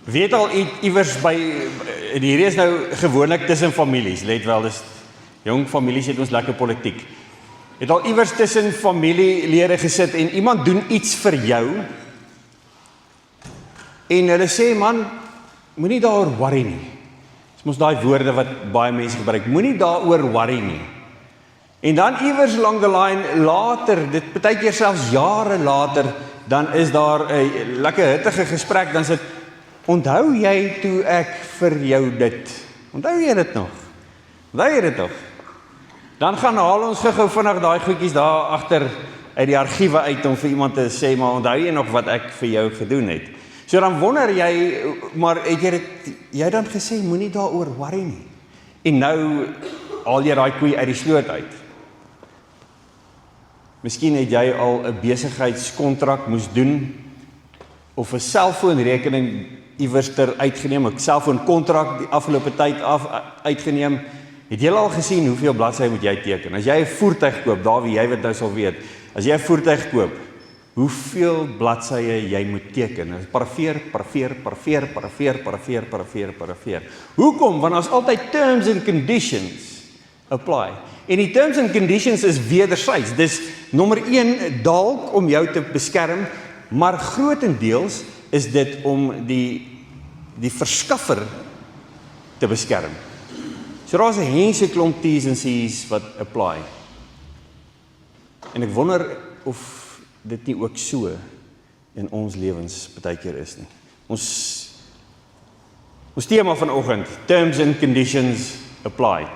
Weet al iewers by, hierdie is nou gewoonlik tussen families, let wel, dis jong families het ons lekker politiek. Het al iewers tussen familielede gesit en iemand doen iets vir jou en hulle sê, man, moenie daaroor worry nie. Dis mos daai woorde wat baie mense gebruik, moenie daaroor worry nie. En dan iewers along the line, later, dit partykeer selfs jare later, dan is daar 'n lekker hittige gesprek, dan sê, onthou jy toe ek vir jou dit? Onthou jy dit nog? Onthou jy dit nog? Dan gaan haal ons gou vinnig daai goedjies daar agter uit die argiewe uit om vir iemand te sê, maar onthou jy nog wat ek vir jou gedoen het? So dan wonder jy, maar het jy dan gesê, moenie daaroor worry nie. En nou haal jy daai koei uit die sloot uit. Miskien het jy al 'n besigheidskontrak moes doen, of 'n selfoonrekening iewerster uitgeneem, 'n selfoonkontrak die afgelope tyd uitgeneem. Het jy al gesien hoeveel bladsye moet jy teken? As jy 'n voertuig koop, daar wie jy wat nou sal weet, as jy 'n voertuig koop, hoeveel bladsye jy moet teken? Parafeer. Hoekom? Want daar's altyd terms and conditions apply. En die terms and conditions is wederzijds. Dis nommer 1 dalk om jou te beskerm, maar grootendeels is dit om die verskaffer te beskerm. So daar's 'n hense klomp T's en C's wat apply. En ek wonder of dit nie ook so in ons lewens partykeer is nie. Ons tema vanoggend, terms and conditions apply.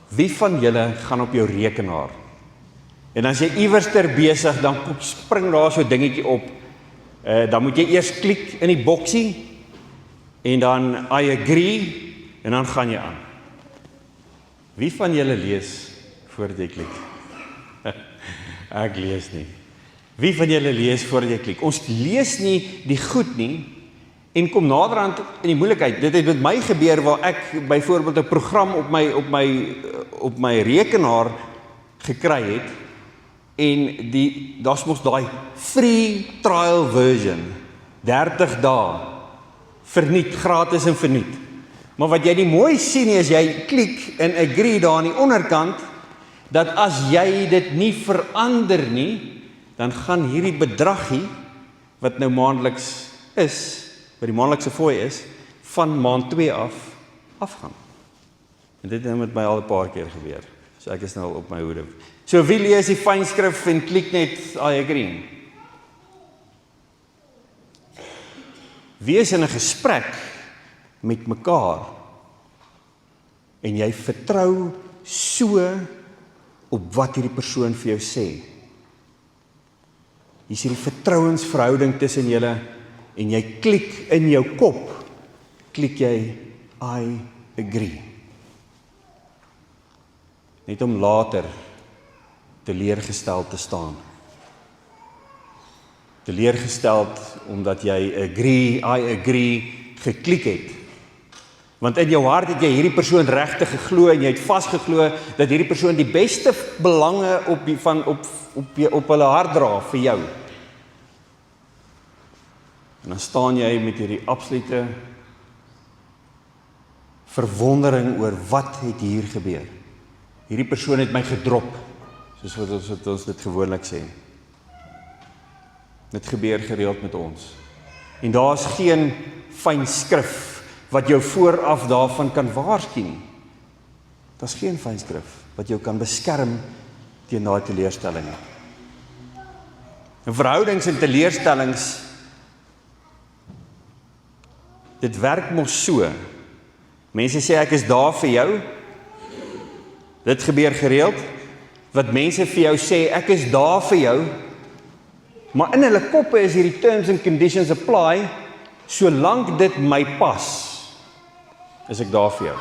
Wie van julle gaan op jou rekenaar? En as jy iewerster besig, dan spring daar so 'n dingetjie op. Dan moet jy eers klik in die boksie en dan I agree en dan gaan jy aan. Wie van julle lees voordat jy klik? Ek lees nie. Wie van julle lees voordat jy klik? Ons lees nie die goed nie en kom naderhand in die moeilikheid. Dit het met my gebeur waar ek byvoorbeeld 'n program op my rekenaar gekry het en daar's mos daai free trial version, 30 dae, verniet, gratis en verniet. Maar wat jy nie mooi sien nie, as jy klik en agree daar aan die onderkant, dat as jy dit nie verander nie, dan gaan hierdie bedragie, wat nou maandeliks is, wat die maandelikse fooi is, van maand 2 afgaan. En dit het met my al 'n paar keer gebeur. So ek is nou op my hoede. So wie lees die fynskrif en klik net I agree? Wees in 'n gesprek met mekaar en jy vertrou so op wat hierdie persoon vir jou sê. Jy sien die vertrouensverhouding tussen julle en jy klik in jou kop, klik jy I agree. Net om later teleurgesteld te staan. Teleurgesteld omdat jy I agree geklik het. Want in jou hart het jy hierdie persoon regtig geglo en jy het vasgeglo dat hierdie persoon die beste belange op hulle hart dra vir jou. En dan staan jy met hierdie absolute verwondering oor wat het hier gebeur. Hierdie persoon het my gedrop, soos wat ons dit gewoonlik sê. Dit gebeur gereeld met ons. En daar is geen fyn skrif wat jou vooraf daarvan kan waarsku nie. Daar is geen fyn skrif wat jou kan beskerm teen daai teleurstelling nie. In verhoudings en teleurstellings, dit werk mos so. Mense sê ek is daar vir jou. Dit gebeur gereeld, wat mense vir jou sê, ek is daar vir jou, maar in hulle koppe is hierdie terms and conditions apply, solank dit my pas, is ek daar vir jou.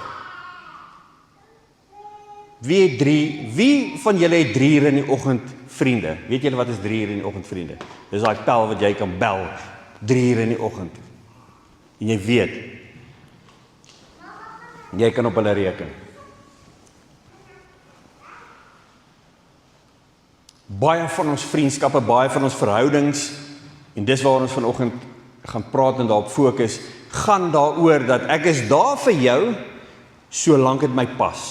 Wie van julle het 3 uur in die oggend vriende? Weet julle wat is 3 uur in die oggend vriende? Dis daai pel wat jy kan bel, 3 uur in die oggend. En jy weet, jy kan op hulle reken. Baie van ons vriendskappe, baie van ons verhoudings, en dis waar ons vanoggend gaan praat en daarop fokus, gaan daaroor dat ek is daar vir jou, solank dit my pas.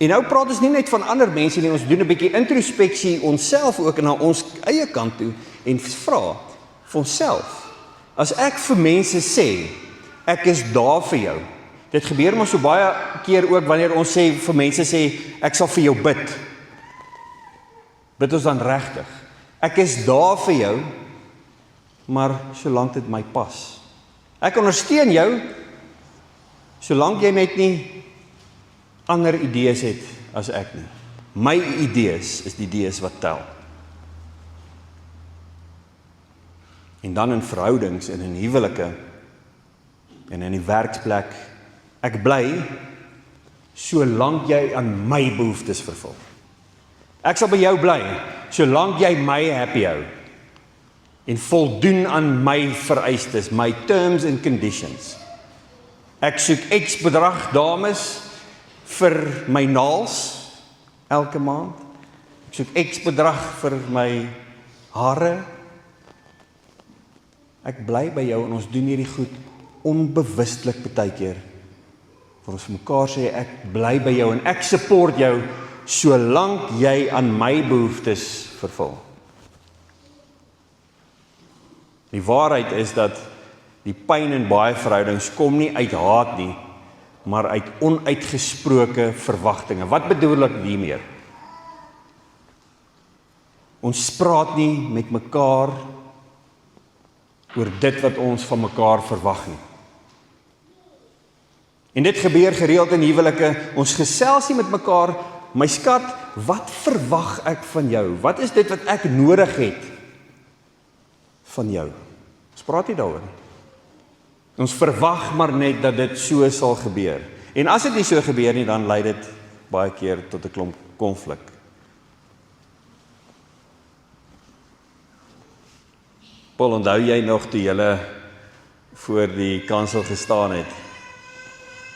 En nou praat ons nie net van ander mense nie, ons doen 'n bietjie introspeksie onsself ook na ons eie kant toe, en vra vir onsself, as ek vir mense sê, ek is daar vir jou, dit gebeur maar so baie keer ook, wanneer ons sê, vir mense sê, ek sal vir jou bid, bid ons dan regtig, ek is daar vir jou, maar solank dit my pas. Ek ondersteun jou, solank jy net nie ander idees het as ek nie. My idees is die idees wat tel. En dan in verhoudings en in huwelike en in die werksplek, ek bly solank jy aan my behoeftes vervul. Ek sal by jou bly, solank jy my happy hou en voldoen aan my vereistes, my terms and conditions. Ek soek X bedrag dames vir my naels elke maand. Ek soek X bedrag vir my hare. Ek bly by jou en ons doen hierdie goed onbewustelik baie keer. Vir ons mekaar sê ek bly by jou en ek support jou solank jy aan my behoeftes vervul. Die waarheid is dat die pyn in baie verhoudings kom nie uit haat nie, maar uit onuitgesproke verwagtinge. Wat bedoel ek hiermee? Ons praat nie met mekaar oor dit wat ons van mekaar verwag nie. En dit gebeur gereeld in huwelike, ons gesels nie met mekaar, my skat, wat verwag ek van jou? Wat is dit wat ek nodig het van jou? Ons praat nie daaroor nie. Ons verwag maar net dat dit so sal gebeur. En as dit nie so gebeur nie, dan lei dit baie keer tot 'n klomp konflik. Paul, onthou jy nog toe julle voor die kansel gestaan het?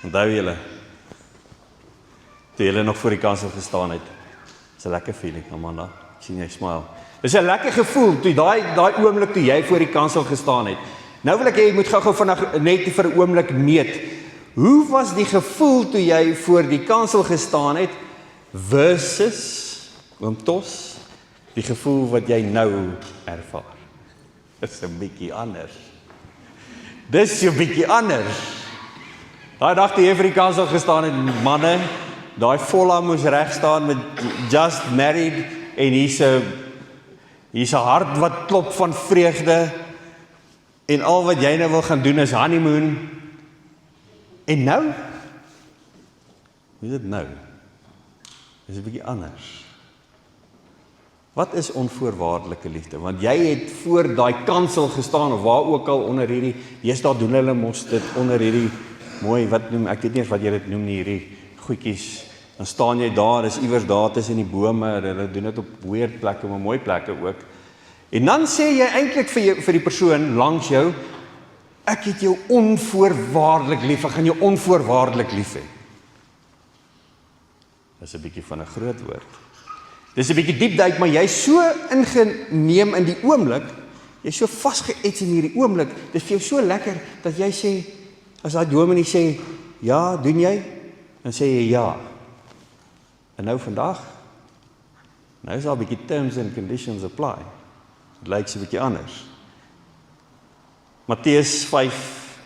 Onthou julle? Toe julle nog voor die kansel gestaan het. Dis 'n lekker feeling, Amanda. Ek sien jy smile. Dis 'n lekker gevoel toe daai oomblik toe jy voor die kansel gestaan het. Nou wil ek hê jy moet gou vandag net vir 'n oomblik meet. Hoe was die gevoel toe jy voor die kansel gestaan het versus oom Tos, die gevoel wat jy nou ervaar? Dis 'n bietjie anders. Dis 'n bietjie anders. Daai dag toe jy vir die kansel gestaan het, manne, daai volla moes reg staan met just married en hier's 'n hart wat klop van vreugde en al wat jy nou wil gaan doen is honeymoon. En nou? Hoe is dit nou? Dis 'n bietjie anders. Wat is onvoorwaardelike liefde? Want jy het voor daai kansel gestaan of waar ook al onder hierdie, daar doen hulle mos dit onder hierdie mooi, wat noem, ek weet nie wat jy dit noem nie, hierdie goedjies. Dan staan jy daar, dis iewers daar tussen die bome, hulle doen dit op weird plekke, maar mooi plekke ook. En dan sê jy eintlik vir die persoon langs jou, ek het jou onvoorwaardelik lief, ek gaan jou onvoorwaardelik lief hê. Dis 'n bietjie van 'n groot woord. Dis 'n bietjie diep duik, maar jy's so ingeneem in die oomblik, jy's so vasgeets in hierdie oomblik, dis vir jou so lekker, dat jy sê, as daai dominee sê, ja, doen jy? Dan sê jy ja. En nou vandag, nou is al 'n bietjie terms and conditions apply. Dit lyk so 'n bietjie anders. Matteus 5,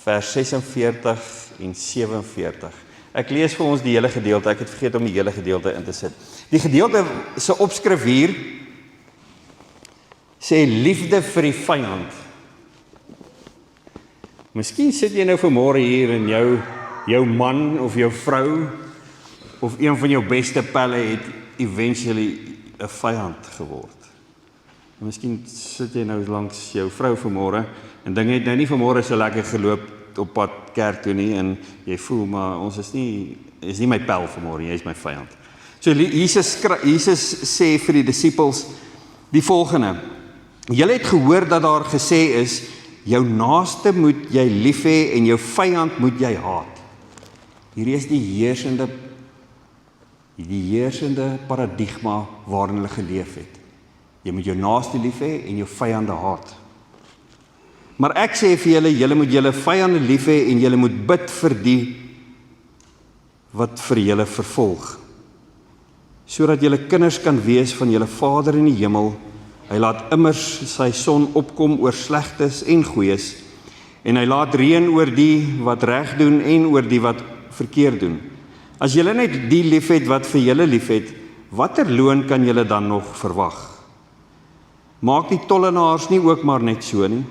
vers 46 en 47. Ek lees vir ons die hele gedeelte, ek het vergeet om die hele gedeelte in te sit. Die gedeelte se opskrif hier sê liefde vir die vyand. Miskien sit jy nou vanmôre hier en jou man of jou vrou of een van jou beste pelle het eventually 'n vyand geword. En miskien sit jy nou langs jou vrou vanmôre en dinge het nou nie vanmôre so lekker geloop op pad kerk toe nie en jy voel maar ons is nie my pel vanmôre, jy is my vyand. So Jesus sê vir die disippels die volgende: Julle het gehoor dat daar gesê is, jou naaste moet jy lief hê en jou vyand moet jy haat. Hierdie is die heersende paradigma waarin hulle geleef het. Jy moet jou naaste lief hê en jou vyande haat. Maar ek sê vir julle moet julle vyande lief hê en julle moet bid vir die wat vir julle vervolg, sodat julle kinders kan wees van julle Vader in die hemel. Hy laat immers sy son opkom oor slegtes en goeies, en hy laat reën oor die wat reg doen en oor die wat verkeerd doen. As julle net die liefhet wat vir julle liefhet, watter loon kan julle dan nog verwag? Maak die tollenaars nie ook maar net so nie?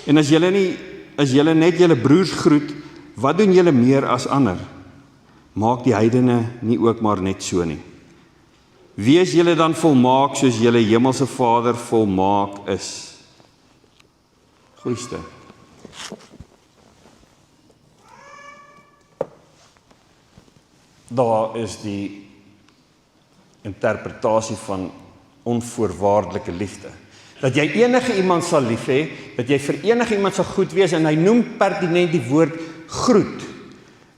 En as julle net julle broers groet, wat doen julle meer as ander? Maak die heidene nie ook maar net so nie? Wees julle dan volmaak soos julle hemelse Vader volmaak is. Goeieste. Daar is die interpretasie van onvoorwaardelike liefde. Dat jy enige iemand sal lief hê, dat jy vir enige iemand sal goed wees, en hy noem pertinent die woord groet,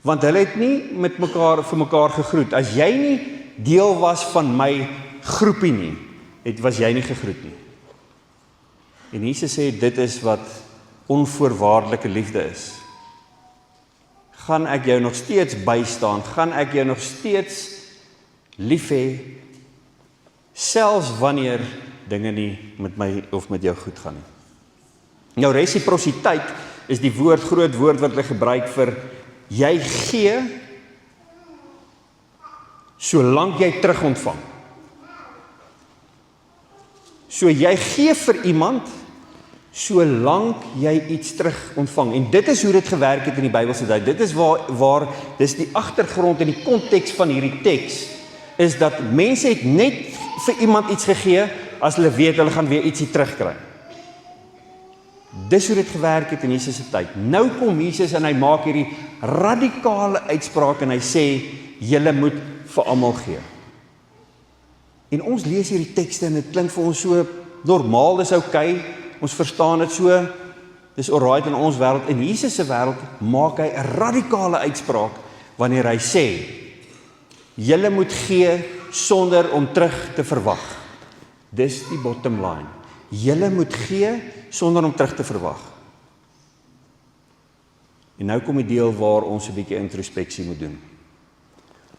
want hulle het nie met mekaar vir mekaar gegroet. As jy nie deel was van my groepie nie, was jy nie gegroet nie. En Jesus sê, dit is wat onvoorwaardelike liefde is. Gaan ek jou nog steeds bystaan, gaan ek jou nog steeds lief hê, selfs wanneer dinge nie met my of met jou goed gaan nie. Nou, resiprositeit is die groot woord wat hulle gebruik vir jy gee solank jy terug ontvang. So jy gee vir iemand solank jy iets terug ontvang. En dit is hoe dit gewerk het in die Bybelse tyd. Dit is waar dis die agtergrond en die konteks van hierdie teks, is dat mense het net vir iemand iets gegee as hulle weet hulle gaan weer ietsie terugkry. Dis hoe dit gewerk het in Jesus se tyd. Nou kom Jesus en hy maak hierdie radikale uitspraak en hy sê, julle moet vir almal gee. En ons lees hierdie tekste en dit klink vir ons so normaal, dis okay, ons verstaan dit so, dis alright in ons wêreld. In Jesus se wêreld maak hy 'n radikale uitspraak wanneer hy sê, julle moet gee sonder om terug te verwag. Dis die bottom line. Julle moet gee sonder om terug te verwag. En nou kom die deel waar ons 'n bietjie introspeksie moet doen.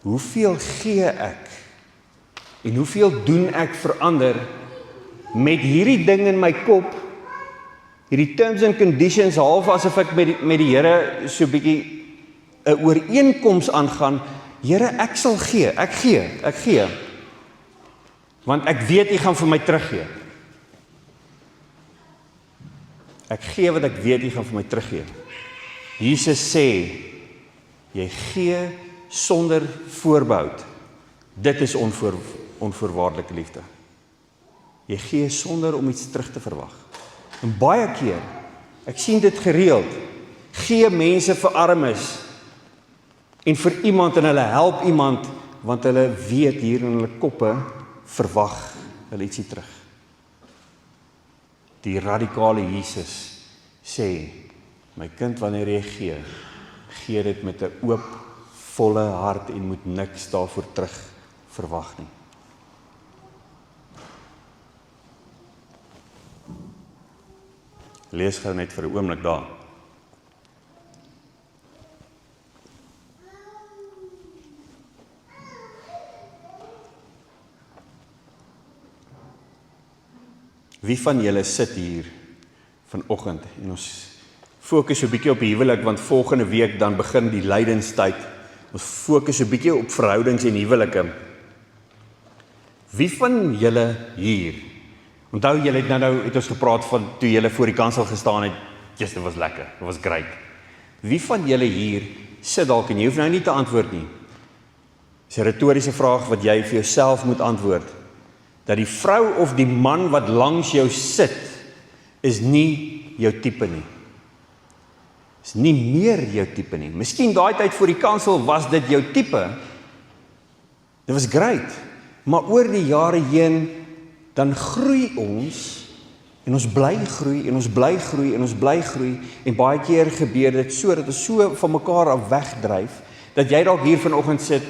Hoeveel gee ek? En hoeveel doen ek vir ander met hierdie ding in my kop, hierdie terms and conditions, half asof ek met die Here so 'n bietjie 'n ooreenkoms aangaan. Here, ek sal gee, ek gee. Want ek weet U gaan vir my teruggee. Ek gee wat ek weet U gaan vir my teruggee. Jesus sê, jy gee sonder voorbehoud. Dit is onvoorwaardelike liefde. Jy gee sonder om iets terug te verwag. En baie keer, ek sien dit gereeld, gee mense vir armes en vir iemand en hulle help iemand, want hulle weet hier in hulle koppe, verwag hulle ietsie terug. Die radikale Jesus sê, my kind, wanneer jy gee dit met 'n oop, volle hart en moet niks daarvoor terug verwag nie. Lees gou net vir 'n oomblik daar. Wie van julle sit hier vanoggend en ons fokus 'n bietjie op die huwelik, want volgende week dan begin die lydenstyd. Ons fokus 'n bietjie op verhoudings en huwelike. Wie van julle hier, onthou julle het ons gepraat van toe julle voor die kansel gestaan het, yes, dit was lekker, dit was great. Wie van julle hier sit dalk en jy hoef nou nie te antwoord nie. Dis 'n retoriese vraag wat jy vir jouself moet antwoord. Dat die vrou of die man wat langs jou sit, is nie jou tipe nie. Is nie meer jou tipe nie. Miskien daai tyd voor die kansel was dit jou tipe. Dit was great. Maar oor die jare heen, dan groei ons, en ons bly groei, en ons bly groei, en ons bly groei, en baie keer gebeur dit so, dat ons so van mekaar af wegdryf, dat jy dalk hier vanoggend sit,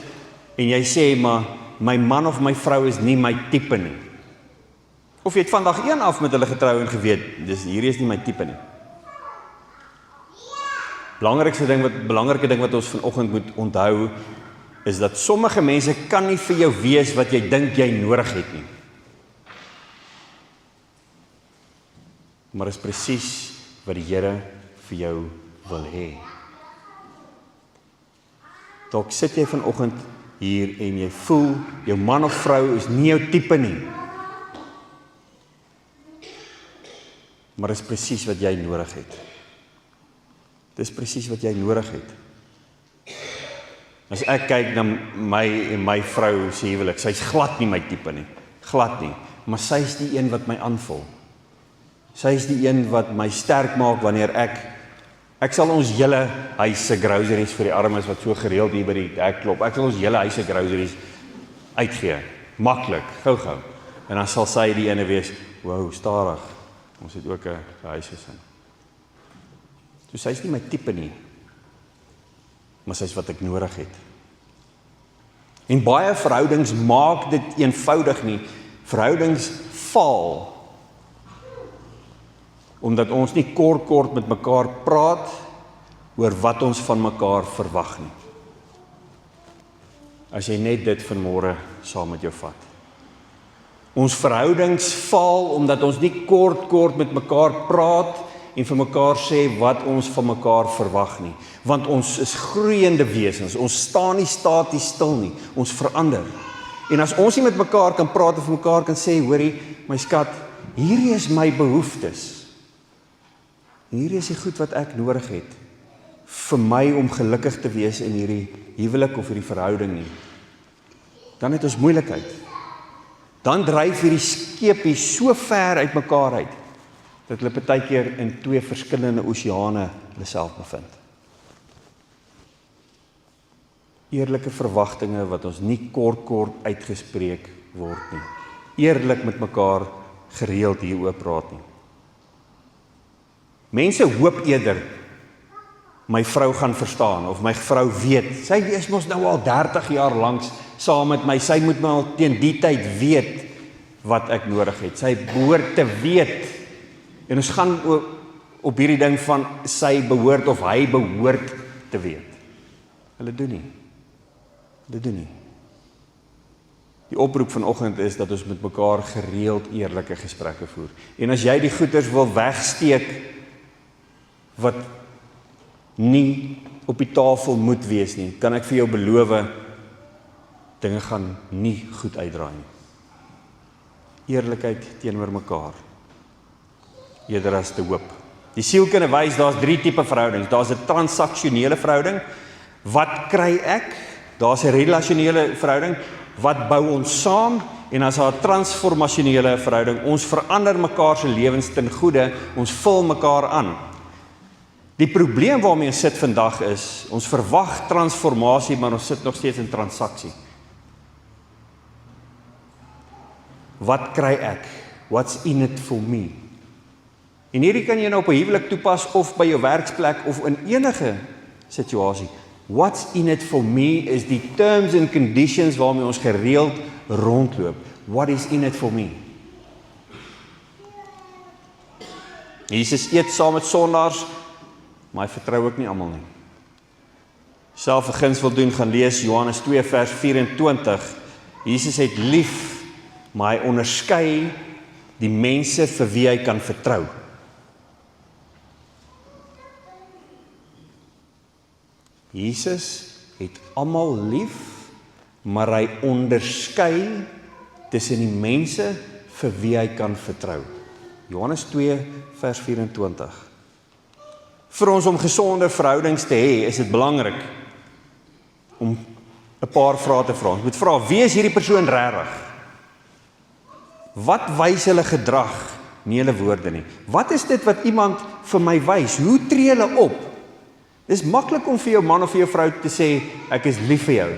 en jy sê, maar my man of my vrou is nie my tipe nie. Of jy het vandag een af met hulle getrou en geweet, hierdie is nie my tipe nie. Belangrike ding wat ons vanoggend moet onthou, is dat sommige mense kan nie vir jou wees wat jy dink jy nodig het nie. Maar is presies wat die Here vir jou wil hê. Dalk sit jy vanoggend hier en jy voel, jou man of vrou is nie jou tipe nie. Maar is presies wat jy nodig het. Dis presies wat jy nodig het. As ek kyk na my en my vrou se huwelik, sy's glad nie my tipe nie. Glad nie. Maar sy's die een wat my aanvul. Sy's die een wat my sterk maak wanneer ek sal ons hele huis se groceries vir die armes wat so gereeld hier by die hek klop. Ek sal ons hele huis se groceries uitgee. Maklik, gou-gou. En dan sal sy die ene wees, wow, stadig. Ons het ook 'n huisgesin. So sy's nie my tipe nie. Maar sy's wat ek nodig het. En baie verhoudings maak dit eenvoudig nie. Verhoudings faal omdat ons nie kort met mekaar praat oor wat ons van mekaar verwag nie. As jy net dit vanmôre saam met jou vat. Ons verhoudings faal omdat ons nie kort met mekaar praat en vir mekaar sê wat ons van mekaar verwag nie. Want ons is groeiende wesens, ons staan nie staties stil nie, ons verander. En as ons nie met mekaar kan praat en vir mekaar kan sê, hoorie, my skat, hierdie is my behoeftes. En hierdie is die goed wat ek nodig het, vir my om gelukkig te wees in hierdie huwelik of hierdie verhouding nie. Dan het ons moeilikheid. Dan dryf hierdie skeepie so ver uit mekaar uit, dat hulle partykeer in twee verskillende oseane hulle self bevind. Eerlike verwagtinge wat ons nie kort uitgespreek word nie. Eerlik met mekaar gereeld hieroor praat nie. Mense hoop eerder my vrou gaan verstaan of my vrou weet. Sy is mos nou al 30 jaar lank saam met my. Sy moet nou al teen die tyd weet wat ek nodig het. Sy behoort te weet. En ons gaan op hierdie ding van sy behoort of hy behoort te weet. Hulle doen nie. Hulle doen nie. Die oproep vanoggend is dat ons met mekaar gereeld eerlike gesprekke voer. En as jy die goeders wil wegsteek wat nie op die tafel moet wees nie, kan ek vir jou beloof, dinge gaan nie goed uitdraai nie. Eerlikheid teenoor mekaar. Eerder as te hoop. Die sielkunde wys, daar's 3 tipe verhoudings. Daar's 'n transaksionele verhouding. Wat kry ek? Daar's 'n relasionele verhouding. Wat bou ons saam? En as daar 'n transformasionele verhouding, ons verander mekaar se lewens ten goeie, ons vul mekaar aan. Die probleem waarmee ons sit vandag is, ons verwag transformasie, maar ons sit nog steeds in transaksie. Wat kry ek? What's in it for me? En hierdie kan jy nou op 'n huwelik toepas, of by jou werksplek, of in enige situasie. What's in it for me is die terms and conditions waarmee ons gereeld rondloop. What is in it for me? Jesus eet saam met sondaars, maar hy vertrou ook nie almal nie. Self 'n guns wil doen, gaan lees Johannes 2 vers 24. Jesus het lief, maar hy onderskei die mense vir wie hy kan vertrou. Jesus het almal lief, maar hy onderskei tussen die mense vir wie hy kan vertrou. Johannes 2 vers 24. Vir ons om gesonde verhoudings te hê, is dit belangrik om 'n paar vrae te vra. Ons moet vra, wie is hierdie persoon regtig? Wat wys hulle gedrag? Nie hulle woorde nie. Wat is dit wat iemand vir my wys? Hoe tree hulle op? Dis maklik om vir jou man of vir jou vrou te sê, ek is lief vir jou,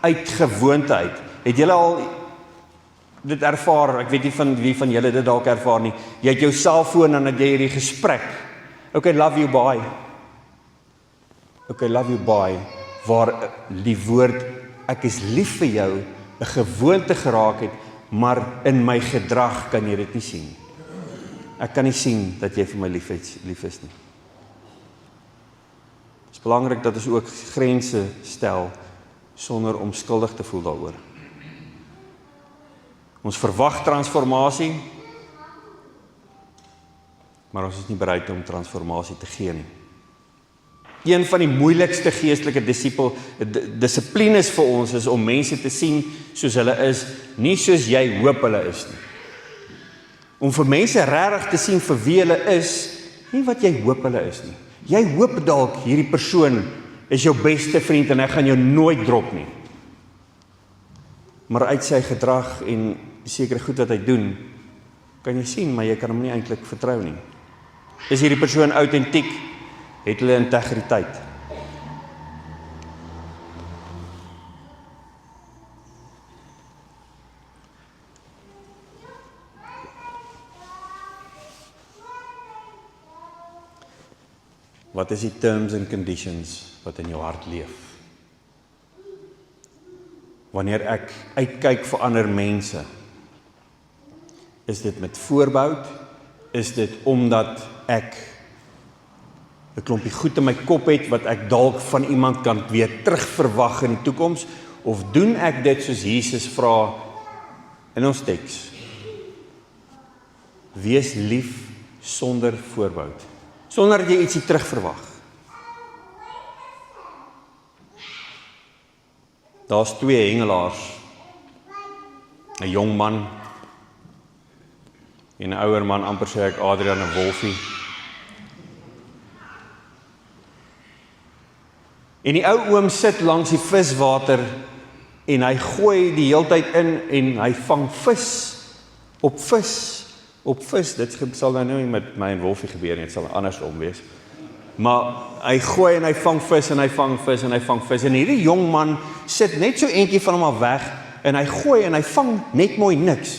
uit gewoonte uit. Het julle al dit ervaar? Ek weet nie van wie van julle dit dalk ervaar nie. Jy het jou selfoon en dan het jy hierdie gesprek. Okay, love you, bye. Okay, love you, bye. Waar die woord, ek is lief vir jou, 'n gewoonte geraak het, maar in my gedrag kan jy dit nie sien. Ek kan nie sien dat jy vir my lief is nie. is belangrik dat ons ook grense stel, sonder om skuldig te voel daaroor. Ons verwag transformasie, maar ons is nie bereid om transformasie te gee nie. Een van die moeilikste geestelike dissiplines vir ons is om mense te sien soos hulle is, nie soos jy hoop hulle is nie. Om vir mense regtig te sien vir wie hulle is, nie wat jy hoop hulle is nie. Jy hoop dalk hierdie persoon is jou beste vriend en hy gaan jou nooit drop nie. Maar uit sy gedrag en sekere goed wat hy doen, kan jy sien, maar jy kan hom nie eintlik vertrou nie. Is hierdie persoon autentiek? Het hulle integriteit? Wat is die terms and conditions wat in jou hart leef? Wanneer ek uitkyk vir ander mense, is dit met voorbehoud? Is dit omdat ek 'n klompie goed in my kop het wat ek dalk van iemand kan weer terugverwag in die toekoms, of doen ek dit soos Jesus vra in ons teks? Wees lief sonder voorbehoud, sonder dat jy ietsie terugverwag. Daar's 2 hengelaars, 'n jong man en 'n ouer man, amper sê ek Adrian en Wolfie. En die ou oom sit langs die viswater en hy gooi die heeltyd in en hy vang vis op vis op vis. Dit sal nou nie met my en Wolfie gebeur nie, dit sal andersom wees. Maar hy gooi en hy vang vis en hy vang vis en hy vang vis. En hierdie jong man sit net so eentjie van hom af weg en hy gooi en hy vang net mooi niks.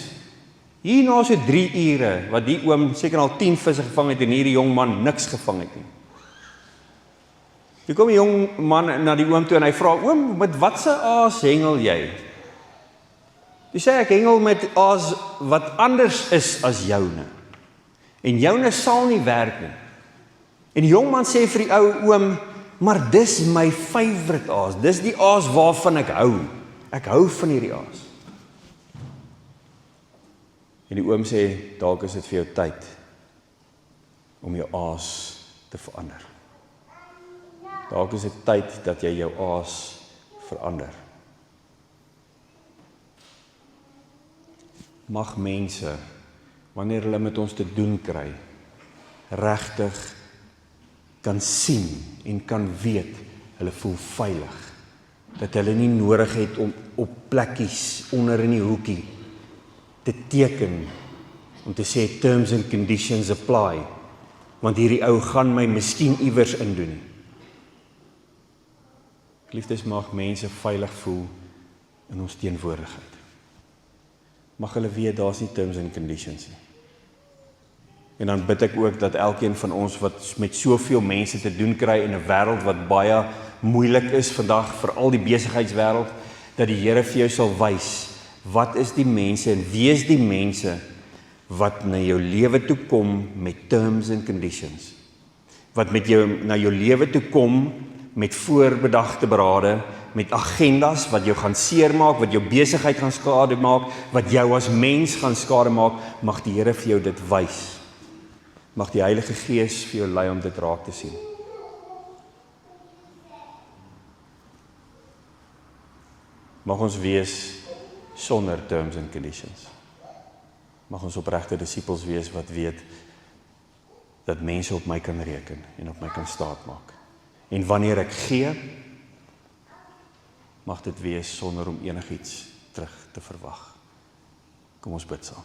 Hierna so 3 ure wat die oom seker al 10 visse gevang het en hierdie jong man niks gevang het nie. Toe kom die jong man na die oom toe en hy vra, oom, met watse aas hengel jy? Toe sê ek hengel met aas wat anders is as joune. En joune sal nie werk nie. En die jong man sê vir die ou oom, maar dis my favourite aas, dis die aas waarvan ek hou. Ek hou van hierdie aas. En die oom sê, dalk is dit vir jou tyd om jou aas te verander. Dalk is dit tyd dat jy jou aas verander. Mag mense, wanneer hulle met ons te doen kry, regtig kan sien en kan weet, hulle voel veilig. Dat hulle nie nodig het om op plekkies onder in die hoekie te teken, om te sê terms and conditions apply, want hierdie ou gaan my miskien iewers indoen. Geliefdes, mag mense veilig voel in ons teenwoordigheid. Mag hulle weet, daar's nie terms and conditions nie. En dan bid ek ook dat elkeen van ons wat met soveel mense te doen kry in 'n wêreld wat baie moeilik is vandag, veral die besigheidswêreld, dat die Here vir jou sal wys, wat is die mense en wie is die mense wat na jou lewe toe kom met terms and conditions. Wat met jou na jou lewe toe kom met voorbedagte berade, met agendas wat jou gaan seermaak, wat jou besigheid gaan skade maak, wat jou as mens gaan skade maak, mag die Here vir jou dit wys. Mag die Heilige Gees vir jou lei om dit raak te sien. Mag ons wees sonder terms and conditions. Mag ons opregte disippels wees wat weet dat mense op my kan reken en op my kan staatmaak. En wanneer ek gee, mag dit wees sonder om enigiets terug te verwag. Kom ons bid saam.